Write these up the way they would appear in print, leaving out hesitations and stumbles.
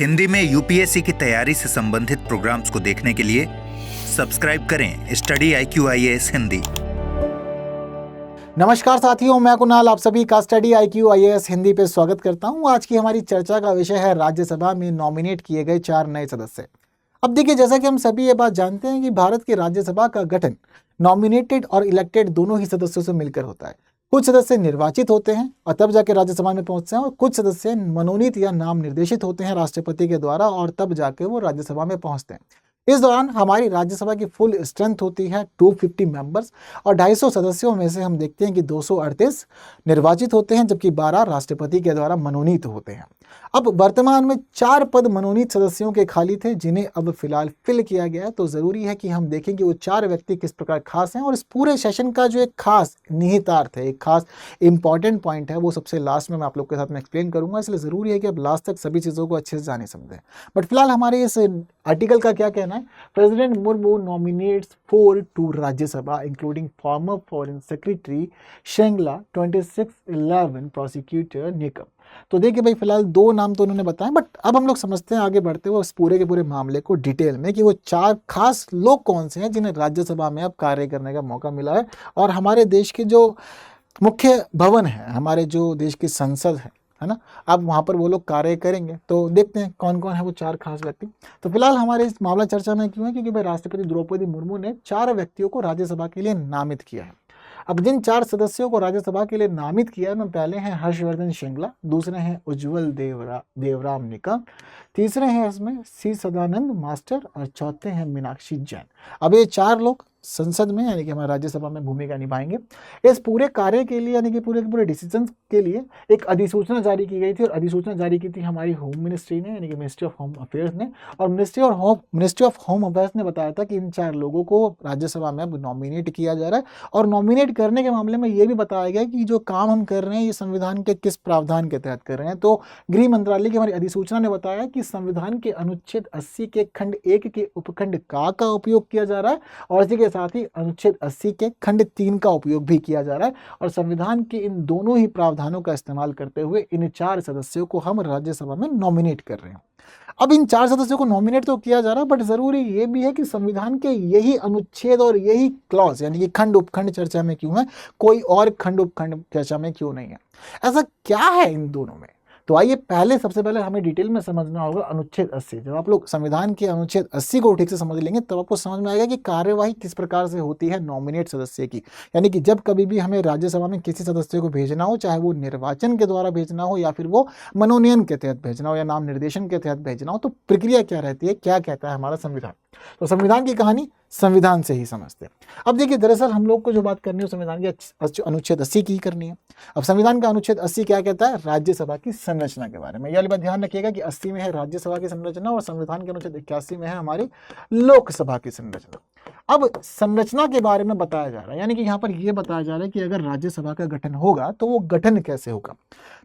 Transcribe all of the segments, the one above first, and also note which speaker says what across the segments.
Speaker 1: हिंदी में यूपीएससी की तैयारी से संबंधित प्रोग्राम्स को देखने के लिए सब्सक्राइब करें स्टडी IQ IAS हिंदी।
Speaker 2: नमस्कार साथियों, मैं कुणाल आप सभी का स्टडी IQ IAS हिंदी पे स्वागत करता हूं। आज की हमारी चर्चा का विषय है राज्यसभा में नॉमिनेट किए गए 4 नए सदस्य। अब देखिए, जैसा कि हम सभी ये बात जानते हैं कि भारत की राज्यसभा का गठन नॉमिनेटेड और इलेक्टेड दोनों ही सदस्यों से मिलकर होता है। कुछ सदस्य निर्वाचित होते हैं और तब जाके राज्यसभा में पहुंचते हैं, और कुछ सदस्य मनोनीत या नाम निर्देशित होते हैं राष्ट्रपति के द्वारा और तब जाके वो राज्यसभा में पहुंचते हैं। इस दौरान हमारी राज्यसभा की फुल स्ट्रेंथ होती है 250 मेंबर्स, और 250 सदस्यों में से हम देखते हैं कि 238 निर्वाचित होते हैं, जबकि 12 राष्ट्रपति के द्वारा मनोनीत होते हैं। अब वर्तमान में 4 पद मनोनीत सदस्यों के खाली थे, जिन्हें अब फिलहाल फिल किया गया है। तो जरूरी है कि हम देखें कि वो 4 व्यक्ति किस प्रकार खास हैं, और इस पूरे सेशन का जो एक खास निहितार्थ है, एक खास इंपॉर्टेंट पॉइंट है, वो सबसे लास्ट में मैं आप लोग के साथ में एक्सप्लेन करूंगा। इसलिए जरूरी है कि अब लास्ट तक सभी चीज़ों को अच्छे से जाने समझें। बट फिलहाल हमारे इस आर्टिकल का क्या कहना है? President Murmu nominates 4 to Rajya Sabha including former foreign secretary Shringla 2611 prosecutor Nikam. तो देखिए भाई, फिलहाल 2 नाम तो उन्होंने बताए, बट अब हम लोग समझते हैं आगे बढ़ते हुए उस पूरे के पूरे मामले को डिटेल में कि वो 4 खास लोग कौन से हैं जिन्हें राज्यसभा में अब कार्य करने का मौका मिला है। और हमारे देश के जो मुख्य भवन है, हमारे जो देश की संसद है ना, अब वहाँ पर वो लोग कार्य करेंगे। तो देखते हैं कौन कौन है वो 4 खास व्यक्ति। तो फिलहाल हमारे इस मामला चर्चा में क्यों है? क्योंकि भाई राष्ट्रपति द्रौपदी मुर्मू ने 4 व्यक्तियों को राज्यसभा के लिए नामित किया है। अब जिन 4 सदस्यों को राज्यसभा के लिए नामित किया है, पहले हैं हर्षवर्धन श्रृंगला, दूसरे हैं उज्जवल देवराम निकम, तीसरे हैं इसमें सी सदानंद मास्टर, और चौथे हैं मीनाक्षी जैन। अब ये 4 लोग संसद में यानी कि हमारे राज्यसभा में भूमिका निभाएंगे। इस पूरे कार्य के लिए यानी कि पूरे के पूरे डिसीजन के लिए एक अधिसूचना जारी की गई थी, और अधिसूचना जारी की थी हमारी होम मिनिस्ट्री ने यानी कि मिनिस्ट्री ऑफ होम अफेयर्स ने। और मिनिस्ट्री ऑफ होम अफेयर्स ने बताया था कि इन 4 लोगों को राज्यसभा में अब नॉमिनेट किया जा रहा है। और नॉमिनेट करने के मामले में ये भी बताया गया कि जो काम हम कर रहे हैं ये संविधान के किस प्रावधान के तहत कर रहे हैं। तो गृह मंत्रालय की हमारी अधिसूचना ने बताया कि संविधान के अनुच्छेद 80 के खंड 1 के उपखंड का उपयोग किया जा रहा है, और इसी के साथ ही अनुच्छेद 80 के खंड 3 का उपयोग भी किया जा रहा है। और संविधान के इन दोनों ही प्रावधानों का इस्तेमाल करते हुए इन 4 सदस्यों को हम राज्यसभा में नॉमिनेट कर रहे हैं। अब इन 4 सदस्यों को नॉमिनेट तो किया जा रहा है, बट जरूरी ये भी है कि संविधान के यही अनुच्छेद और यही क्लॉज यानी कि खंड उपखंड चर्चा में क्यों है, कोई और खंड उपखंड चर्चा में क्यों नहीं है। ऐसा क्या है इन दोनों में? तो आइए सबसे पहले हमें डिटेल में समझना होगा अनुच्छेद 80। जब आप लोग संविधान के अनुच्छेद 80 को ठीक से समझ लेंगे तब आपको समझ में आएगा कि कार्यवाही किस प्रकार से होती है नॉमिनेट सदस्य की। यानी कि जब कभी भी हमें राज्यसभा में किसी सदस्य को भेजना हो, चाहे वो निर्वाचन के द्वारा भेजना हो या फिर वो मनोनयन के तहत भेजना हो या नाम निर्देशन के तहत भेजना हो, तो प्रक्रिया क्या रहती है, क्या कहता है हमारा संविधान। तो संविधान की कहानी संविधान से ही समझते हैं। अब देखिए, दरअसल हम लोग को जो बात करनी है संविधान के अनुच्छेद 80 की करनी है। अब संविधान का अनुच्छेद 80 क्या कहता है? राज्यसभा की संरचना के बारे में। यह वाली बात ध्यान रखिएगा कि 80 में है राज्यसभा की संरचना, और संविधान के अनुच्छेद 81 में है हमारी लोकसभा की संरचना। अब संरचना के बारे में बताया जा रहा है, यानी कि यहाँ पर यह बताया जा रहा है कि अगर राज्यसभा का गठन होगा तो वो गठन कैसे होगा।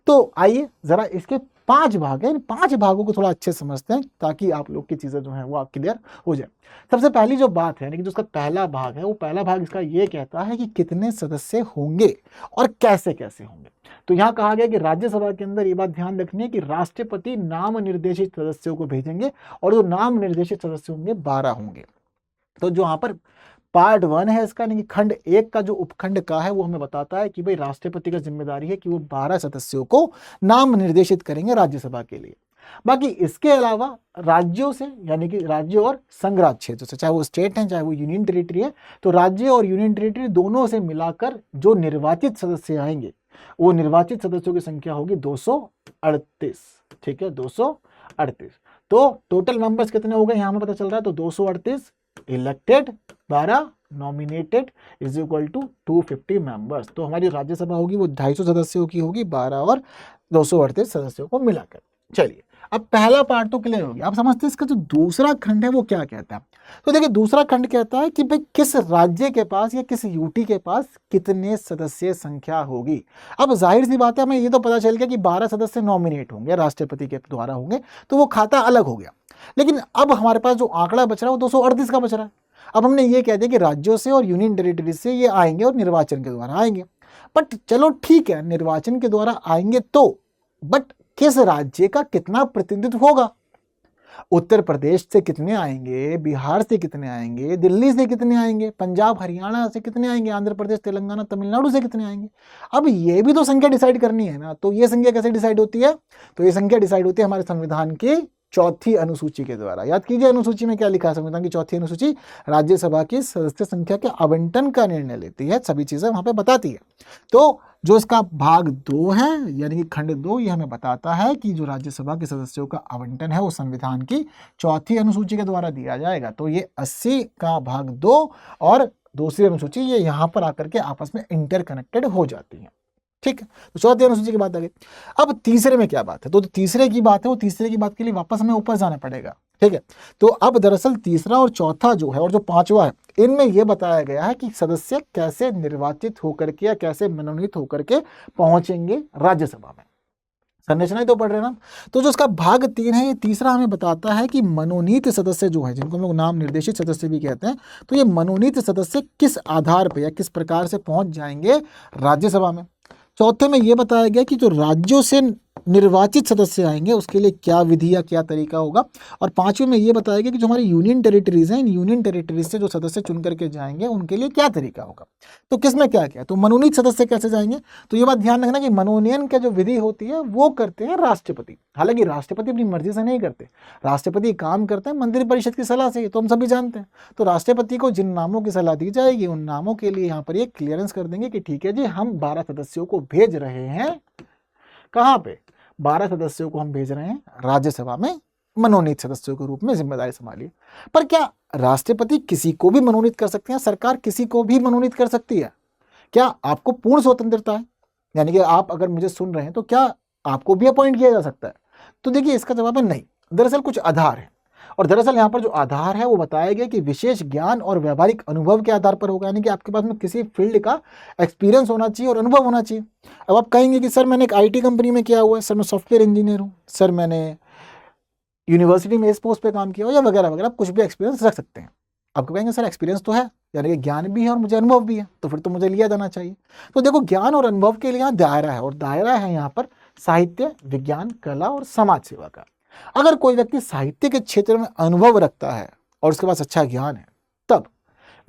Speaker 2: तो आइए जरा इसके 5 भाग हैं, इन 5 भागों को थोड़ा अच्छे समझते हैं ताकि आप लोग की चीजें जो है वो क्लियर हो जाए। सबसे पहली जो बात है यानी कि जो उसका पहला भाग है, वो पहला भाग इसका ये कहता है कि कितने सदस्य होंगे और कैसे कैसे होंगे। तो यहाँ कहा गया कि राज्यसभा के अंदर ये बात ध्यान रखनी है कि राष्ट्रपति नाम निर्देशित सदस्यों को भेजेंगे, और जो नाम निर्देशित सदस्य होंगे 12 होंगे। तो जो यहाँ पर पार्ट 1 है इसका यानी कि खंड 1 का जो उपखंड का है, वो हमें बताता है कि भाई राष्ट्रपति का जिम्मेदारी है कि वो 12 सदस्यों को नाम निर्देशित करेंगे राज्यसभा के लिए। बाकी इसके अलावा राज्यों से यानी कि राज्य और संघ राज्य क्षेत्र से, चाहे वो स्टेट है चाहे वो यूनियन टेरिटरी है, तो राज्य और यूनियन टेरिटरी दोनों से मिलाकर जो निर्वाचित सदस्य आएंगे, वो निर्वाचित सदस्यों की संख्या होगी 238। ठीक है, 238। तो टोटल मेंबर्स कितने हो गए यहाँ में पता चल रहा है, तो 238 elected 12 nominated is equal to 250 members. तो हमारी राज्यसभा होगी वो 250 सदस्यों की होगी, 12 और 238 सदस्यों को मिलाकर। चलिए, अब पहला पार्ट तो क्लियर हो गया। आप समझते हैं इसका जो दूसरा खंड है वो क्या कहता है। तो देखिए, दूसरा खंड कहता है कि भाई किस राज्य के पास या किस यूटी के पास कितने सदस्य संख्या होगी। अब जाहिर सी बात है, हमें ये तो पता चल गया कि 12 सदस्य नॉमिनेट होंगे, राष्ट्रपति के द्वारा होंगे, तो वो खाता अलग हो गया। लेकिन अब हमारे पास जो आंकड़ा बच रहा है वो 238 का बच रहा है। अब हमने ये कह दिया कि राज्यों से और यूनियन टेरिटरी से ये आएंगे और निर्वाचन के द्वारा आएंगे। बट चलो ठीक है, निर्वाचन के द्वारा आएंगे तो, बट किस राज्य का कितना प्रतिनिधित्व होगा, उत्तर प्रदेश से कितने आएंगे, बिहार से कितने आएंगे, दिल्ली से कितने आएंगे, पंजाब हरियाणा से कितने आएंगे, आंध्र प्रदेश तेलंगाना तमिलनाडु से कितने आएंगे। अब ये भी तो संख्या डिसाइड करनी है ना। तो ये संख्या कैसे डिसाइड होती है? तो ये संख्या डिसाइड होती है हमारे संविधान की चौथी अनुसूची के द्वारा। याद कीजिए अनुसूची में क्या लिखा है, संविधान की चौथी अनुसूची राज्यसभा की सदस्य संख्या के आवंटन का निर्णय लेती है, सभी चीजें वहां पे बताती है। तो जो इसका भाग 2 है यानी कि खंड 2, ये हमें बताता है कि जो राज्यसभा के सदस्यों का आवंटन है वो संविधान की चौथी अनुसूची के द्वारा दिया जाएगा। तो ये 80 का भाग 2 और दूसरी अनुसूची ये यहाँ पर आकर के आपस में इंटरकनेक्टेड हो जाती है। ठीक है, तो चौथी अनुसूची की बात आ गई। अब तीसरे में क्या बात है? तो तीसरे की बात है, वो तीसरे की बात के लिए वापस हमें ऊपर जाना पड़ेगा। ठीक है, तो अब दरअसल तीसरा और चौथा जो है और जो पांचवा है, इनमें यह बताया गया है कि सदस्य कैसे निर्वाचित होकर के या कैसे मनोनीत होकर के पहुंचेंगे राज्यसभा में। संरचना ही तो पढ़ रहे हैं ना। तो जो उसका भाग 3 है, ये तीसरा हमें बताता है कि मनोनीत सदस्य जो है, जिनको हम लोग नाम निर्देशित सदस्य भी कहते हैं, तो ये मनोनीत सदस्य किस आधार पर या किस प्रकार से पहुंच जाएंगे राज्यसभा में। चौथे में यह बताया गया कि जो राज्यों से निर्वाचित सदस्य आएंगे उसके लिए क्या विधि या क्या तरीका होगा। और पांचवें में यह बताया गया कि जो हमारी यूनियन टेरिटरीज हैं, इन यूनियन टेरिटरीज से जो सदस्य चुन करके जाएंगे उनके लिए क्या तरीका होगा। तो किसमें क्या क्या, तो मनोनीत सदस्य कैसे जाएंगे, तो ये बात ध्यान रखना कि मनोनयन की जो विधि होती है वो करते हैं राष्ट्रपति। हालांकि राष्ट्रपति अपनी मर्जी से नहीं करते, राष्ट्रपति काम करते हैं मंत्रिपरिषद की सलाह से, तो हम सभी जानते हैं। तो राष्ट्रपति को जिन नामों की सलाह दी जाएगी उन नामों के लिए यहाँ पर ये क्लियरेंस कर देंगे कि ठीक है जी, हम 12 सदस्यों को भेज रहे हैं। कहाँ पे? 12 सदस्यों को हम भेज रहे हैं राज्यसभा में मनोनीत सदस्यों के रूप में, जिम्मेदारी संभालिए। पर क्या राष्ट्रपति किसी को भी मनोनीत कर सकते हैं? सरकार किसी को भी मनोनीत कर सकती है? क्या आपको पूर्ण स्वतंत्रता है? यानी कि आप अगर मुझे सुन रहे हैं तो क्या आपको भी अपॉइंट किया जा सकता है? तो देखिए इसका जवाब है नहीं। दरअसल कुछ आधार है, और दरअसल यहाँ पर जो आधार है वो बताया गया कि विशेष ज्ञान और व्यावहारिक अनुभव के आधार पर होगा। यानी कि आपके पास में किसी फील्ड का एक्सपीरियंस होना चाहिए और अनुभव होना चाहिए। अब आप कहेंगे कि सर मैंने एक IT कंपनी में किया हुआ है, सर मैं सॉफ्टवेयर इंजीनियर हूँ, सर मैंने यूनिवर्सिटी में इस पोस्ट पे काम किया हो, या वगैरह वगैरह, आप कुछ भी एक्सपीरियंस रख सकते हैं। आपको कहेंगे सर एक्सपीरियंस तो है, यानी कि ज्ञान भी है और मुझे अनुभव भी है, तो फिर तो मुझे लिया जाना चाहिए। तो देखो ज्ञान और अनुभव के लिए यहाँ दायरा है, और दायरा है यहाँ पर साहित्य, विज्ञान, कला और समाज सेवा का। अगर कोई व्यक्ति साहित्य के क्षेत्र में अनुभव रखता है और उसके पास अच्छा ज्ञान है, तब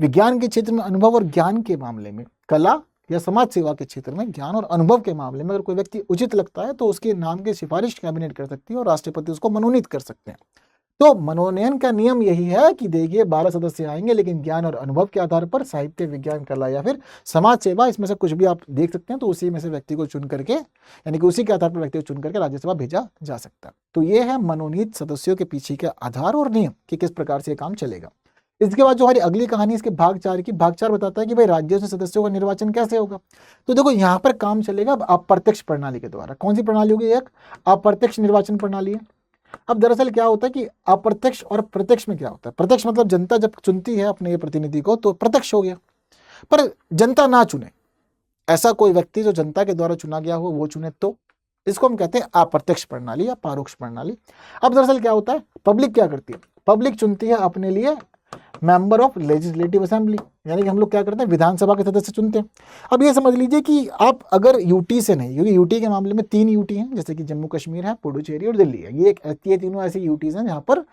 Speaker 2: विज्ञान के क्षेत्र में अनुभव और ज्ञान के मामले में, कला या समाज सेवा के क्षेत्र में ज्ञान और अनुभव के मामले में अगर कोई व्यक्ति उचित लगता है तो उसके नाम की सिफारिश कैबिनेट कर सकती है और राष्ट्रपति उसको मनोनीत कर सकते हैं। तो मनोनयन का नियम यही है कि देखिए 12 सदस्य आएंगे, लेकिन ज्ञान और अनुभव के आधार पर साहित्य, विज्ञान, कला या फिर समाज सेवा, इसमें से कुछ भी आप देख सकते हैं, तो उसी में से व्यक्ति को चुन करके, यानी कि उसी के आधार पर व्यक्ति को चुन करके राज्यसभा भेजा जा सकता है। तो ये है मनोनीत सदस्यों के पीछे के आधार और नियम कि किस प्रकार से काम चलेगा। इसके बाद जो हमारी अगली कहानी इसके भाग 4 की, भाग 4 बताता है कि भाई राज्यों से सदस्यों का निर्वाचन कैसे होगा। तो देखो यहाँ पर काम चलेगा अप्रत्यक्ष प्रणाली के द्वारा। कौन सी प्रणाली होगी? एक अप्रत्यक्ष निर्वाचन प्रणाली है। अब दरअसल क्या होता है कि अप्रत्यक्ष और प्रत्यक्ष में क्या होता है? प्रत्यक्ष मतलब जनता जब चुनती है अपने प्रतिनिधि को तो प्रत्यक्ष हो गया, पर जनता ना चुने, ऐसा कोई व्यक्ति जो जनता के द्वारा चुना गया हो वो चुने, तो इसको हम कहते हैं अप्रत्यक्ष प्रणाली या परोक्ष प्रणाली। अब दरअसल क्या होता है, पब्लिक क्या करती है? पब्लिक चुनती है अपने लिए मेंबर ऑफ लेजिस्लेटिव असेंबली, यानी कि हम लोग क्या करते हैं, विधानसभा के सदस्य चुनते हैं। अब ये समझ लीजिए कि आप अगर यूटी से नहीं, क्योंकि यूटी के मामले में 3 यूटी हैं, जैसे कि जम्मू कश्मीर है, पुडुचेरी और दिल्ली है, ये तीनों ऐसी यूटीज हैं जहाँ पर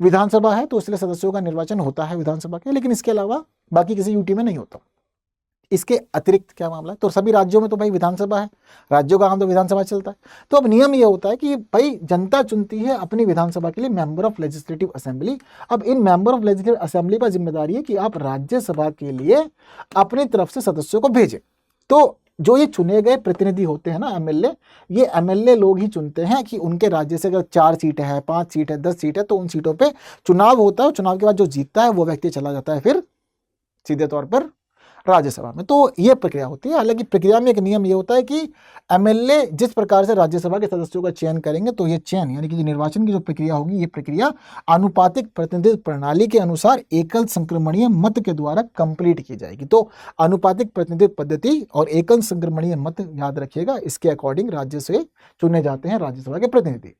Speaker 2: विधानसभा है, तो इसलिए सदस्यों का निर्वाचन होता है विधानसभा के, लेकिन इसके अलावा बाकी किसी यूटी में नहीं होता। इसके अतिरिक्त क्या मामला है? तो सभी राज्यों में तो भाई विधानसभा है, राज्यों का काम तो विधानसभा चलता है। तो अब नियम ये होता है कि भाई जनता चुनती है अपनी विधानसभा के लिए मेंबर ऑफ लेजिस्लेटिव असेंबली। अब इन मेंबर ऑफ लेजिस्लेटिव असेंबली पर जिम्मेदारी है कि आप राज्यसभा के लिए अपनी तरफ से सदस्यों को भेजें। तो जो ये चुने गए प्रतिनिधि होते हैं ना, एमएलए, ये एमएलए लोग ही चुनते हैं कि उनके राज्य से अगर 4 सीटें हैं, 5 सीट है, 10 सीट है, तो उन सीटों पर चुनाव होता है। चुनाव के बाद जो जीतता है वो व्यक्ति चला जाता है फिर सीधे तौर पर राज्यसभा में। तो ये प्रक्रिया होती है। हालांकि प्रक्रिया में एक नियम ये होता है कि एमएलए जिस प्रकार से राज्यसभा के सदस्यों का चयन करेंगे, तो ये चयन यानी कि जो निर्वाचन की जो प्रक्रिया होगी, ये प्रक्रिया आनुपातिक प्रतिनिधित्व प्रणाली के अनुसार एकल संक्रमणीय मत के द्वारा कंप्लीट की जाएगी। तो आनुपातिक प्रतिनिधित्व पद्धति और एकल संक्रमणीय मत याद रखिएगा, इसके अकॉर्डिंग राज्य से चुने जाते हैं राज्यसभा के प्रतिनिधि।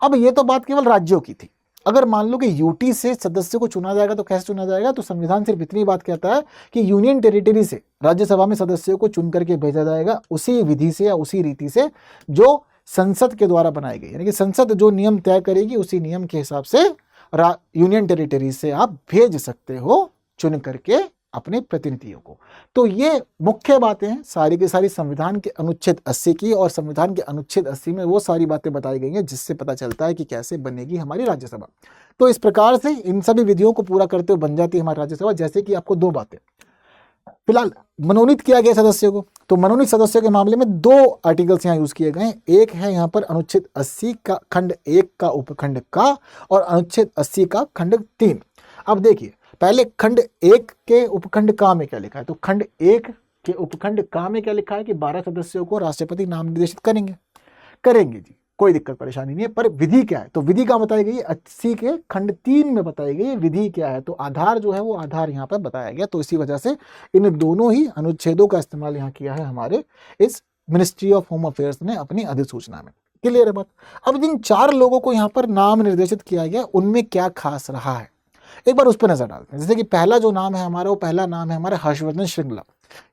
Speaker 2: अब ये तो बात केवल राज्यों की थी। अगर मान लो कि यूटी से सदस्य को चुना जाएगा तो कैसे चुना जाएगा? तो संविधान सिर्फ इतनी बात कहता है कि यूनियन टेरिटरी से राज्यसभा में सदस्यों को चुन करके भेजा जाएगा उसी विधि से या उसी रीति से जो संसद के द्वारा बनाई गई, यानी कि संसद जो नियम तय करेगी उसी नियम के हिसाब से यूनियन टेरिटरी से आप भेज सकते हो चुन करके अपने प्रतिनिधियों को। तो ये मुख्य बातें हैं सारी की सारी संविधान के अनुच्छेद 80 की, और संविधान के अनुच्छेद 80 में वो सारी बातें बताई गई हैं जिससे पता चलता है कि कैसे बनेगी हमारी राज्यसभा। तो इस प्रकार से इन सभी विधियों को पूरा करते हुए बन जाती है हमारी राज्यसभा। जैसे कि आपको दो बातें, फिलहाल मनोनीत किया गया सदस्यों को, तो मनोनीत सदस्यों के मामले में दो आर्टिकल्स यहाँ यूज किए गए हैं। एक है यहाँ पर अनुच्छेद 80 का खंड 1 का उपखंड का, और अनुच्छेद 80 का खंड 3। अब देखिए पहले खंड 1 के उपखंड का में क्या लिखा है, तो खंड 1 के उपखंड का में क्या लिखा है कि 12 सदस्यों को राष्ट्रपति नाम निर्देशित करेंगे जी, कोई दिक्कत परेशानी नहीं है। पर विधि क्या है, तो विधि क्या बताई गई है, 80 के खंड 3 में बताई गई है विधि क्या है। तो आधार जो है वो आधार यहाँ पर बताया गया। तो इसी वजह से इन दोनों ही अनुच्छेदों का इस्तेमाल यहाँ किया है हमारे इस मिनिस्ट्री ऑफ होम अफेयर्स ने अपनी अधिसूचना में। क्लियर है बात। अब जिन 4 लोगों को यहाँ पर नाम निर्देशित किया गया उनमें क्या खास रहा है, एक बार उस पर नजर डालते हैं। जैसे कि पहला जो नाम है हमारा, वो पहला नाम है हमारा हर्षवर्धन श्रृंगला।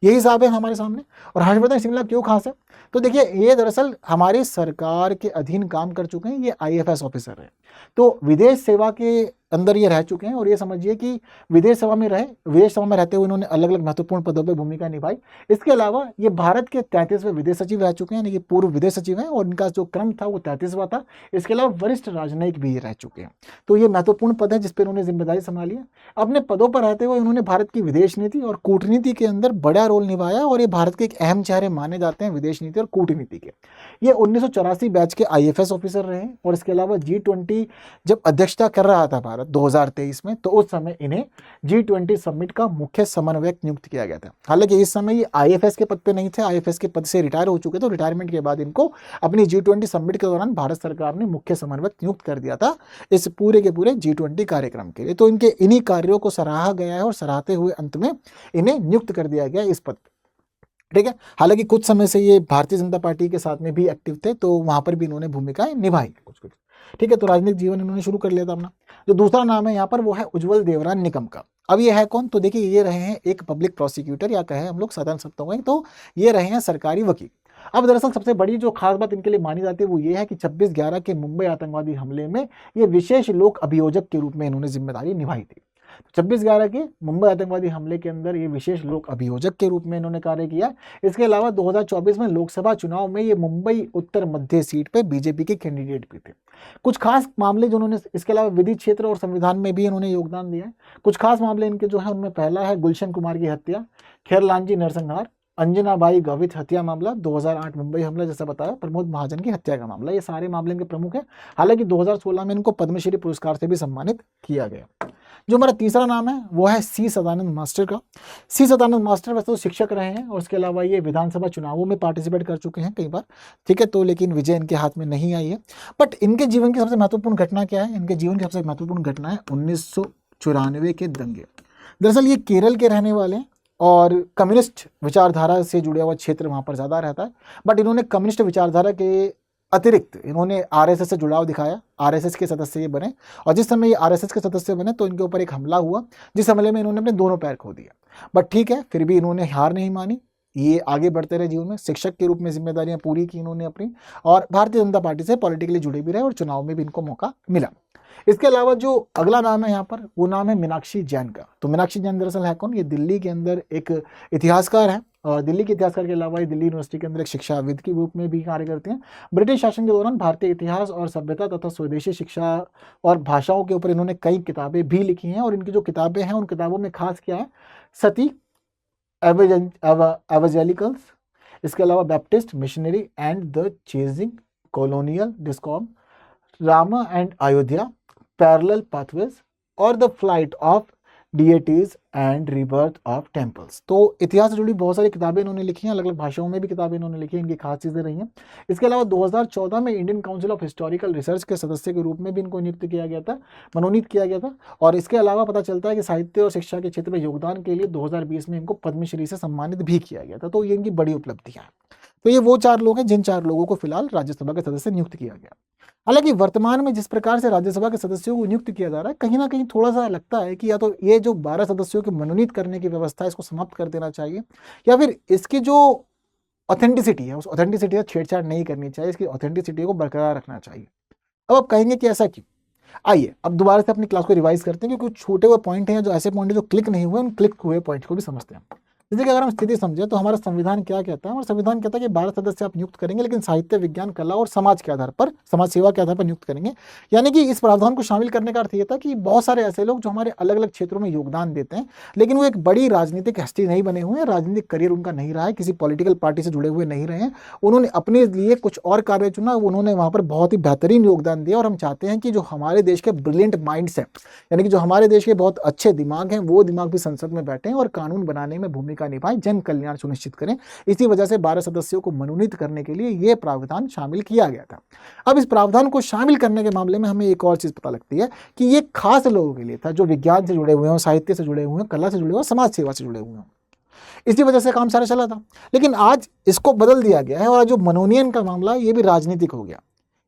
Speaker 2: यही साहब है हमारे सामने। और हर्षवर्धन श्रृंगला क्यों खास है, तो देखिए ये दरअसल हमारी सरकार के अधीन काम कर चुके हैं, ये आईएफएस ऑफिसर है। तो विदेश सेवा के अंदर ये रह चुके हैं, और ये समझिए कि विदेश सेवा में रहते हुए इन्होंने अलग अलग महत्वपूर्ण पदों पर भूमिका निभाई। इसके अलावा ये भारत के 33वें विदेश सचिव रह चुके हैं, यानी कि पूर्व विदेश सचिव हैं, और इनका जो क्रम था वो 33वां था। इसके अलावा वरिष्ठ राजनयिक भी रह चुके हैं। तो ये महत्वपूर्ण पद है जिस पर इन्होंने जिम्मेदारी संभाली है। अपने पदों पर रहते हुए इन्होंने भारत की विदेश नीति और कूटनीति के अंदर बड़ा रोल निभाया, और ये भारत के एक अहम चेहरे माने जाते हैं विदेश नीति और कूटनीति के। ये 1984 बैच के आईएफएस ऑफिसर रहे, और इसके अलावा G20 जब अध्यक्षता कर रहा था भारत 2023 में, तो उस समय इन्हें G20 समिट का मुख्य समन्वयक नियुक्त किया गया था। हालांकि इस समय ये आईएफएस के पद पे नहीं थे, आईएफएस के पद से रिटायर हो चुके थे। तो रिटायरमेंट के बाद इनको अपनी G20 समिट के दौरान भारत सरकार ने मुख्य समन्वयक नियुक्त कर दिया था इस पूरे के पूरे G20 कार्यक्रम के लिए। तो इनके इन्हीं कार्यों को सराहा गया है, और सराहते हुए अंत में इन्हें नियुक्त कर दिया गया इस पद। ठीक है। हालांकि कुछ समय से ये भारतीय जनता पार्टी के साथ में भी एक्टिव थे, तो वहां पर भी इन्होंने भूमिकाएं निभाई कुछ। ठीक है। तो राजनीतिक जीवन इन्होंने शुरू कर लिया था अपना। जो दूसरा नाम है यहाँ पर वो है उज्जवल देवरान निकम का। अब ये है कौन, तो देखिए ये रहे हैं एक पब्लिक प्रोसिक्यूटर, या कहें हम लोग सदन सत्ता हुए, तो ये रहे हैं सरकारी वकील। अब दरअसल सबसे बड़ी जो खास बात इनके लिए मानी जाती है वो ये है कि 26/11 के मुंबई आतंकवादी हमले में ये विशेष लोक अभियोजक के रूप में इन्होंने जिम्मेदारी निभाई थी। 26/11 के मुंबई आतंकवादी हमले के अंदर ये विशेष लोक अभियोजक के रूप में इन्होंने कार्य किया। इसके अलावा 2024 में लोकसभा चुनाव में ये मुंबई उत्तर मध्य सीट पे बीजेपी के कैंडिडेट भी थे। कुछ खास मामले जो उन्होंने, इसके अलावा विधि क्षेत्र और संविधान में भी इन्होंने योगदान दिया है। कुछ खास मामले इनके जो है उनमें पहला है गुलशन कुमार की हत्या, खेरलांजी नरसंहार, अंजनाबाई गावित हत्या मामला, 2008 मुंबई हमला जैसा बताया, प्रमोद महाजन की हत्या का मामला, ये सारे मामले इनके प्रमुख हैं। हालांकि 2016 में इनको पद्मश्री पुरस्कार से भी सम्मानित किया गया। जो हमारा तीसरा नाम है वो है सी सदानंद मास्टर का। सी सदानंद मास्टर वैसे तो शिक्षक रहे हैं, और इसके अलावा ये विधानसभा चुनावों में पार्टिसिपेट कर चुके हैं कई बार। ठीक है। तो लेकिन विजय इनके हाथ में नहीं आई है। बट इनके जीवन की सबसे महत्वपूर्ण घटना क्या है, इनके जीवन की सबसे महत्वपूर्ण घटना है 1994 के दंगे। दरअसल ये केरल के रहने वाले हैं, और कम्युनिस्ट विचारधारा से जुड़ा हुआ क्षेत्र वहाँ पर ज़्यादा रहता है। बट इन्होंने कम्युनिस्ट विचारधारा के अतिरिक्त इन्होंने आरएसएस से जुड़ाव दिखाया, आरएसएस के सदस्य ये बने, और जिस समय ये आरएसएस के सदस्य बने तो इनके ऊपर एक हमला हुआ, जिस हमले में इन्होंने अपने दोनों पैर खो दिया। बट ठीक है, फिर भी इन्होंने हार नहीं मानी, ये आगे बढ़ते रहे जीवन में। शिक्षक के रूप में जिम्मेदारियां पूरी की इन्होंने अपनी, और भारतीय जनता पार्टी से पॉलिटिकली जुड़े भी रहे, और चुनाव में भी इनको मौका मिला। इसके अलावा जो अगला नाम है यहाँ पर वो नाम है मीनाक्षी जैन का। तो मीनाक्षी जैन दरअसल है कौन, ये दिल्ली के अंदर एक इतिहासकार है, और दिल्ली के इतिहासकार के अलावा ये दिल्ली यूनिवर्सिटी के अंदर एक शिक्षाविद के रूप में भी कार्य करते हैं। ब्रिटिश शासन के दौरान भारतीय इतिहास और सभ्यता तथा स्वदेशी शिक्षा और भाषाओं के ऊपर इन्होंने कई किताबें भी लिखी हैं, और इनकी जो किताबें हैं उन किताबों में खास क्या है, सती, एवेंजेलिकल्स, इसके अलावा Baptist missionary and the changing colonial discourse, Rama and Ayodhya, parallel pathways, और the flight of deities and rebirth of temples. तो इतिहास से जुड़ी बहुत सारी किताबें इन्होंने लिखी हैं, अलग अलग भाषाओं में भी किताबें इन्होंने लिखी हैं, इनकी खास चीज़ें रही हैं। इसके अलावा 2014 में Indian council of historical research के सदस्य के रूप में भी इनको नियुक्त किया गया था, मनोनीत किया गया था। और इसके अलावा पता चलता है कि साहित्य और शिक्षा के क्षेत्र में योगदान के लिए 2020 में इनको पद्मश्री से सम्मानित भी किया गया था। तो ये इनकी बड़ी उपलब्धियाँ हैं। तो ये वो 4 लोग हैं जिन 4 लोगों को फिलहाल राज्यसभा के सदस्य नियुक्त किया गया। हालांकि वर्तमान में जिस प्रकार से राज्यसभा के सदस्यों को नियुक्त किया जा रहा है, कहीं ना कहीं थोड़ा सा लगता है कि या तो ये जो 12 सदस्यों के मनोनीत करने की व्यवस्था है इसको समाप्त कर देना चाहिए, या फिर इसकी जो ऑथेंटिसिटी है, उस ऑथेंटिसिटी से छेड़छाड़ नहीं करनी चाहिए, इसकी ऑथेंटिसिटी को बरकरार रखना चाहिए। अब आप कहेंगे कि ऐसा क्यों? आइए अब दोबारा से अपनी क्लास को रिवाइज करते हैं, क्योंकि कुछ छोटे हुए पॉइंट हैं, जो ऐसे पॉइंट हैं जो क्लिक नहीं हुए, उन क्लिक हुए पॉइंट को भी समझते हैं। जैसे कि अगर हम स्थिति समझें तो हमारा संविधान क्या कहता है? हमारा संविधान कहता है कि 12 सदस्य आप नियुक्त करेंगे, लेकिन साहित्य, विज्ञान, कला और समाज के आधार पर, समाज सेवा के आधार पर नियुक्त करेंगे। यानी कि इस प्रावधान को शामिल करने का अर्थ ये था कि बहुत सारे ऐसे लोग जो हमारे अलग अलग क्षेत्रों में योगदान देते हैं, लेकिन वो एक बड़ी राजनीतिक हस्ती नहीं बने हुए हैं, राजनीतिक करियर उनका नहीं रहा है, किसी पॉलिटिकल पार्टी से जुड़े हुए नहीं रहे हैं, उन्होंने अपने लिए कुछ और कार्य चुना, उन्होंने वहां पर बहुत ही बेहतरीन योगदान दिया। और हम चाहते हैं कि जो हमारे देश के ब्रिलियंट माइंड्स हैं, यानी कि जो हमारे देश के बहुत अच्छे दिमाग हैं, वो दिमाग भी संसद में बैठे और कानून बनाने में भूमिका निभाएं, जन कल्याण सुनिश्चित करें। इसी वजह से 12 सदस्यों को मनोनीत करने के लिए यह प्रावधान शामिल किया गया था। अब इस प्रावधान को शामिल करने के मामले में हमें एक और चीज पता लगती है कि ये खास लोगों के लिए था, जो विज्ञान से जुड़े हुए हैं, साहित्य से जुड़े हुए हैं, कला से जुड़े हुए हैं, समाज सेवा से जुड़े हुए हैं। इसी वजह से काम सारा चला था। लेकिन आज इसको बदल दिया गया है, और आज जो मनोनयन का मामला, ये भी राजनीतिक हो गया।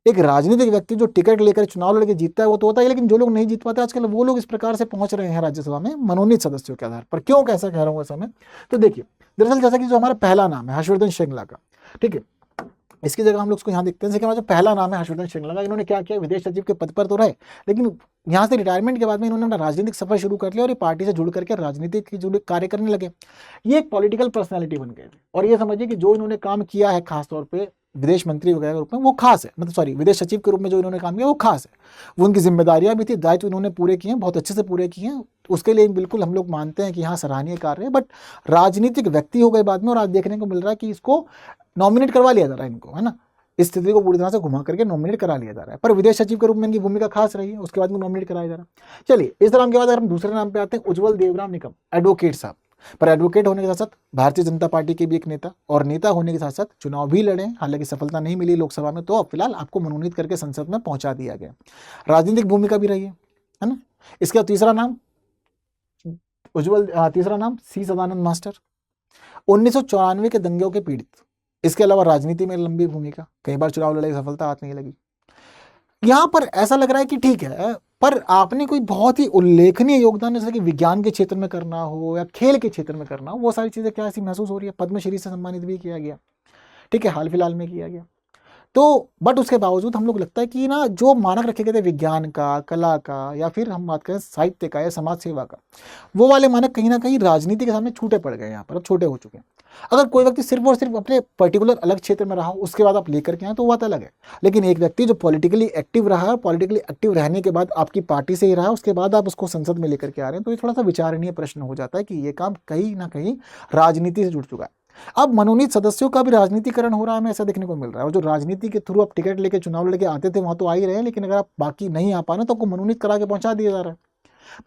Speaker 2: एक राजनीतिक व्यक्ति जो टिकट लेकर चुनाव लड़के जीतता है वो तो होता है, लेकिन जो लोग नहीं जीत पाते आजकल, वो लोग इस प्रकार से पहुंच रहे हैं राज्यसभा में मनोनीत सदस्यों के आधार पर। क्यों कैसा कह रहा हूँ ऐसा मैं? तो देखिए, दरअसल जैसा कि जो हमारा पहला नाम है हर्षवर्धन श्रृंगला का, ठीक है, इसकी जगह हम लोग उसको यहाँ देखते हैं कि हमारा जो पहला नाम है हर्षवर्धन श्रृंगला का, इन्होंने क्या किया, विदेश सचिव के पद पर तो रहे, लेकिन यहाँ से रिटायरमेंट के बाद में इन्होंने अपना राजनीतिक सफर शुरू कर लिया और ये पार्टी से जुड़ करके राजनीतिक जुड़े कार्य करने लगे। ये एक पॉलिटिकल पर्सनैलिटी बन गए थे। और ये समझिए कि जो इन्होंने काम किया है खासतौर पर विदेश मंत्री वगैरह के रूप में, वो खास है, मतलब सॉरी विदेश सचिव के रूप में जो इन्होंने काम किया वो खास है। वो उनकी जिम्मेदारियां भी थी, दायित्व इन्होंने पूरे किए हैं, बहुत अच्छे से पूरे किए हैं, उसके लिए बिल्कुल हम लोग मानते हैं कि यहाँ सराहनीय कार्य है। बट राजनीतिक व्यक्ति हो गए बाद में, और आज देखने को मिल रहा है कि इसको नॉमिनेट करवा लिया जा रहा है इनको, है ना, इस स्थिति को पूरी तरह से घुमा करके नॉमिनेट करा लिया जा रहा है। पर विदेश सचिव के रूप में इनकी भूमिका खास रही है, उसके बाद में नॉमिनेट कराया जा रहा है। चलिए, इस नाम के बाद अगर हम दूसरे नाम पे आते हैं, उज्जवल देवराम निकम, एडवोकेट साहब। पर एडवोकेट होने के साथ साथ भारतीय जनता पार्टी के भी एक नेता, और नेता होने के साथ साथ चुनाव भी लड़े, हालांकि सफलता नहीं मिली लोकसभा में, तो अब फिलहाल आपको मनोनीत करके संसद में पहुंचा दिया गया। राजनीतिक भूमिका भी रही है ना। इसका तीसरा नाम तीसरा नाम सी सदानंद मास्टर, 1994 के दंगों के पीड़ित। इसके अलावा राजनीति में लंबी भूमिका, कई बार चुनाव लड़े, सफलता हाथ नहीं लगी। यहाँ पर ऐसा लग रहा है कि ठीक है, पर आपने कोई बहुत ही उल्लेखनीय योगदान जैसे कि विज्ञान के क्षेत्र में करना हो या खेल के क्षेत्र में करना हो, वो सारी चीजें क्या ऐसी महसूस हो रही है? पद्मश्री से सम्मानित भी किया गया, ठीक है, हाल फिलहाल में किया गया। तो बट उसके बावजूद हम लोग लगता है कि ना, जो मानक रखे गए थे विज्ञान का, कला का, या फिर हम बात करें साहित्य का या समाज सेवा का, वो वाले मानक कहीं ना कहीं राजनीति के सामने छूटे पड़ गए, यहाँ पर अब छोटे हो चुके हैं। अगर कोई व्यक्ति सिर्फ और सिर्फ अपने पर्टिकुलर अलग क्षेत्र में रहा हो, उसके बाद आप लेकर के आए तो वो बात अलग है। लेकिन एक व्यक्ति जो पॉलिटिकली एक्टिव रहा है, पॉलिटिकली एक्टिव रहने के बाद आपकी पार्टी से ही रहा, उसके बाद आप उसको संसद में लेकर के आ रहे हैं, तो ये थोड़ा सा विचारणीय प्रश्न हो जाता है कि ये काम कहीं ना कहीं राजनीति से जुड़ चुका है। अब मनोनीत सदस्यों का भी राजनीतिकरण हो रहा है, हमें ऐसा देखने को मिल रहा है। और जो राजनीति के थ्रू आप टिकट लेके चुनाव लेके आते थे, वहां तो आ ही रहे हैं, लेकिन अगर आप बाकी नहीं आ पा रहे तो आपको मनोनीत करा के पहुंचा दिया जा रहा है।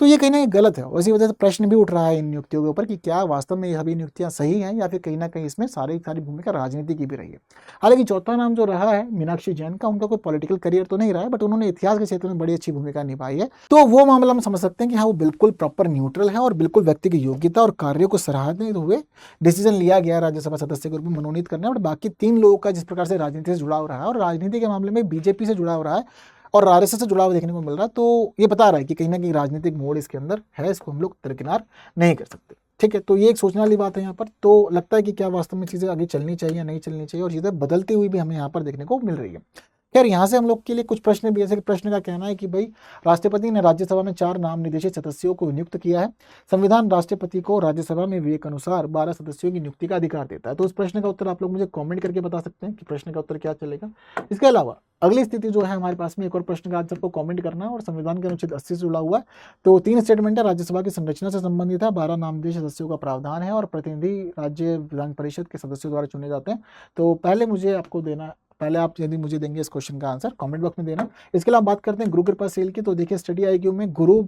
Speaker 2: तो ये कहीं ना कहीं गलत है। इसी वजह से प्रश्न भी उठ रहा है इन नियुक्तियों के ऊपर कि क्या वास्तव में ये सभी नियुक्तियां सही हैं, या फिर कहीं ना कहीं इसमें सारी भूमिका राजनीति की भी रही है। हालांकि चौथा नाम जो रहा है मीनाक्षी जैन का, उनका कोई पॉलिटिकल करियर तो नहीं रहा है, बट उन्होंने इतिहास के क्षेत्र में बड़ी अच्छी भूमिका निभाई है। तो वो मामला हम समझ सकते हैं कि हाँ, वो बिल्कुल प्रॉपर न्यूट्रल है और बिल्कुल व्यक्ति की योग्यता और कार्यों को सराहते हुए डिसीजन लिया गया राज्यसभा सदस्य के रूप में मनोनीत करना। और बाकी 3 लोगों का जिस प्रकार से राजनीति से जुड़ाव रहा है, और राजनीति के मामले में बीजेपी से जुड़ा हो रहा है और आरएसएस से जुड़ा हुआ देखने को मिल रहा है, तो ये बता रहा है कि कहीं ना कहीं राजनीतिक मोड़ इसके अंदर है, इसको हम लोग दरकिनार नहीं कर सकते। ठीक है, तो ये एक सोचने वाली बात है यहाँ पर। तो लगता है कि क्या वास्तव में चीज़ें आगे चलनी चाहिए या नहीं चलनी चाहिए, और चीज़ें बदलती हुई भी हमें यहाँ पर देखने को मिल रही है। खैर, यहाँ से हम लोग के लिए कुछ प्रश्न भी, जैसे कि प्रश्न का कहना है कि भाई, राष्ट्रपति ने राज्यसभा में 4 नाम निर्देशित सदस्यों को नियुक्त किया है। संविधान राष्ट्रपति को राज्यसभा में विवेक अनुसार 12 सदस्यों की नियुक्ति का अधिकार देता है। तो उस प्रश्न का उत्तर आप लोग मुझे कमेंट करके बता सकते हैं कि प्रश्न का उत्तर क्या चलेगा। इसके अलावा अगली स्थिति जो है हमारे पास में, एक और प्रश्न का आंसर को कमेंट करना है, और संविधान के अनुच्छेद 80 से जुड़ा हुआ है। तो 3 स्टेटमेंट है, राज्यसभा की संरचना से संबंधित है, 12 नाम निर्देशित सदस्यों का प्रावधान है, और प्रतिनिधि राज्य विधान परिषद के सदस्यों द्वारा चुने जाते हैं। तो पहले आप यदि मुझे देंगे इस क्वेश्चन का आंसर कमेंट बॉक्स में देना। इसके अलावा बात करते हैं गुरु कृपा सेल की। तो देखिए, स्टडी IQ में गुरु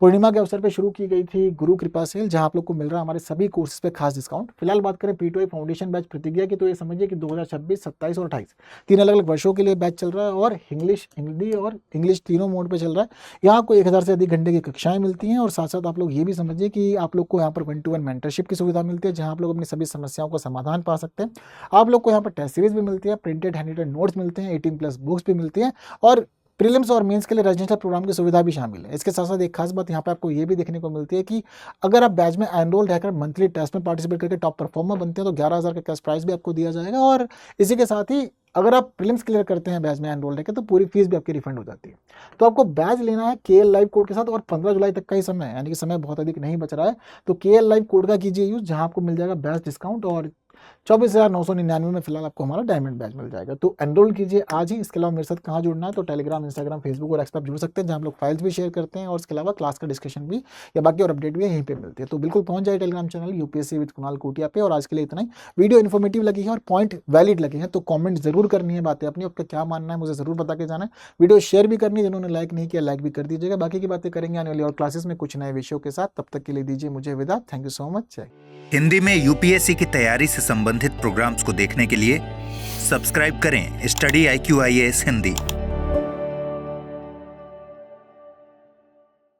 Speaker 2: पूर्णिमा के अवसर पर शुरू की गई थी गुरु कृपा सेल, जहां आप लोग को मिल रहा है हमारे सभी कोर्सेज पे खास डिस्काउंट। फिलहाल बात करें P2I फाउंडेशन बैच प्रतिज्ञा की, तो ये समझिए कि 2026, 27 और 28 3 अलग अलग वर्षों के लिए बैच चल रहा है, और इंग्लिश, हिंदी और इंग्लिश तीनों मोड पर चल रहा है। यहाँ आपको 1000 से अधिक घंटे की कक्षाएं मिलती हैं, और साथ साथ आप लोग ये भी समझिए कि आप लोग को यहाँ पर 1-to-1 मेंटरशिप की सुविधा मिलती है, जहाँ आप लोग अपनी सभी समस्याओं का समाधान पा सकते हैं। आप लोग को यहाँ पर टेस्ट सीरीज भी मिलती है, प्रिंटेड हैंड रिटन नोट्स मिलते हैं, 18+ बुक्स भी मिलती हैं, और प्रीलिम्स और मेंस के लिए रेजिडेंशियल प्रोग्राम की सुविधा भी शामिल है। इसके साथ साथ एक खास बात यहाँ पे आपको ये भी देखने को मिलती है कि अगर आप बैच में एनरोल रहकर मंथली टेस्ट में पार्टिसिपेट करके टॉप परफॉर्मर बनते हैं तो 11,000 का कैश प्राइज भी आपको दिया जाएगा। और इसी के साथ ही अगर आप प्रीलिम्स क्लियर करते हैं बैच में एनरोल रहकर तो पूरी फीस भी आपकी रिफंड हो जाती है। तो आपको बैच लेना है KL लाइव कोड के साथ और 15 जुलाई तक का ही समय है, यानी कि समय बहुत अधिक नहीं बच रहा है। तो KL लाइव कोड का कीजिए यूज, जहां आपको मिल जाएगा बैच डिस्काउंट और 24,999 में फिलहाल आपको हमारा डायमंड बैच मिल जाएगा। तो एनरोल कीजिए आज ही। इसके अलावा मेरे साथ कहाँ जुड़ना है, तो टेलीग्राम, इंस्टाग्राम, फेसबुक और एक्स पे आप जुड़ सकते हैं, जहाँ हम लोग फाइल्स भी शेयर करते हैं और इसके अलावा क्लास का डिस्कशन भी या बाकी और अपडेट भी यहीं पे मिलती है। तो बिल्कुल पहुंच जाए Telegram channel UPSC with Kunal Kotia पे। और आज के लिए इतना ही। वीडियो इन्फॉर्मेटिव लगी है और पॉइंट वैलिड लगे हैं तो कॉमेंट जरूर करनी है, बातें अपनी, आपका क्या मानना है मुझे जरूर बता के जाना है। वीडियो शेयर भी करनी है, जिन्होंने लाइक नहीं किया लाइक भी कर दीजिएगा। बाकी की बातें करेंगे आने वाली और क्लासेस में कुछ नए विषयों के साथ। तब तक के लिए दीजिए मुझे विदा। Thank you so much.
Speaker 1: Hindi में UPSC की तैयारी से संबंधित प्रोग्राम्स को देखने के लिए सब्सक्राइब करें स्टडी IQ IAS हिंदी।